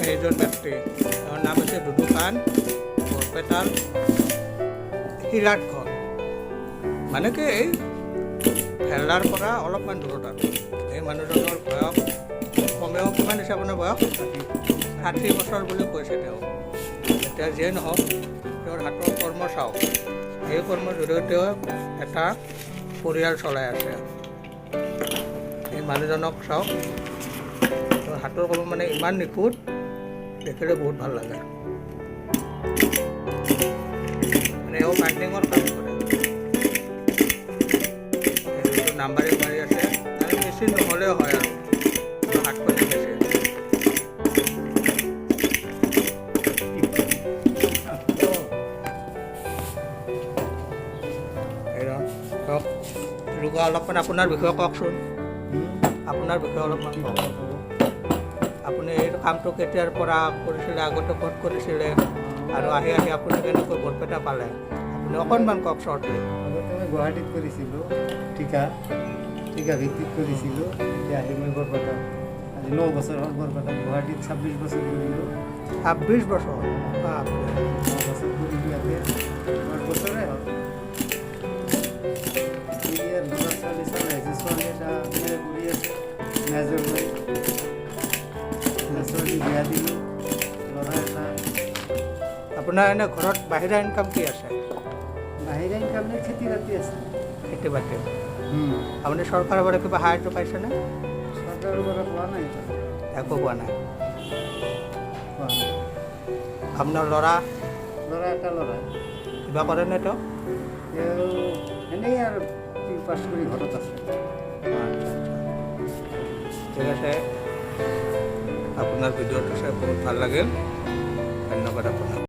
সেইজন ব্যক্তি তেওঁৰ নাম হৈছে দুদু খান, বৰপেটাৰ শিলাত ঘৰ, মানে কি এই ভেল্লাৰ পৰা অলপমান দূৰত আৰু। এই মানুহজনৰ বয়স কমেও কিমান হৈছে আপোনাৰ বয়স? 60 বছৰ বুলি কৈছে তেওঁ। এতিয়া যিয়ে নহওক তেওঁৰ হাতৰ কৰ্ম চাওক, এই কৰ্মৰ জৰিয়তেও এটা পৰিয়াল চলাই আছে। এই মানুহজনক চাওক, তেওঁৰ হাতৰ কৰ্ম মানে ইমান নিখুঁত, দেখিলে বহুত ভাল লাগে। মানে এওঁ পেইণ্টিঙৰ কাম কৰে, এইটো নাম্বাৰিং মাৰি আছে, মানে মেচিন নহ'লেও হয় আৰু হাত কৰি মেচিন। ৰুগা অলপমান আপোনাৰ বিষয়ে কওকচোন, আপোনাৰ বিষয়ে অলপমান কওক। আপুনি এই কামটো কেতিয়াৰ পৰা কৰিছিলে, আগতে ক'ত কৰিছিলে, আৰু আহি আপুনি কেনেকৈ বৰপেটা পালে, আপুনি অকণমান কওক শ্বৰ্টলি। আগতে মই গুৱাহাটীত কৰিছিলোঁ, ঠিকা ভিত্তিত কৰিছিলোঁ। এতিয়া আহি মই বৰপেটা, আজি 9 বছৰ হ'ল বৰপেটাত। গুৱাহাটীত 26 বছৰ কৰিলোঁ। 26 বছৰ? 9 বছৰ কৰিলোঁ ইয়াতে, 8 বছৰে হ'ল। ইয়াৰ ল'ৰা-ছোৱালী চব আহিছে, ছোৱালী এটা বিয়া কৰি আছে মেজৰ হৈ, ছোৱালী বিয়া দিলোঁ, ল'ৰা এটা। আপোনাৰ এনে ঘৰত বাহিৰা ইনকাম কি আছে? বাহিৰা ইনকাম নাই, খেতি বাতি আছে। খেতি বাতি? আপুনি চৰকাৰৰ পৰা কিবা সাহাৰ্য পাইছেনে? চৰকাৰৰ পৰা পোৱা নাই, একো পোৱা নাই। পোৱা নাই। আপোনাৰ ল'ৰা এটা ল'ৰা কিবা কৰেনে তেওঁ? তেওঁ এনেই আৰু পাছ কৰি ঘৰত আছে। ঠিক আছে, আপোনাৰ ভিডিঅ'টো চাই বহুত ভাল লাগিল, ধন্যবাদ আপোনাক।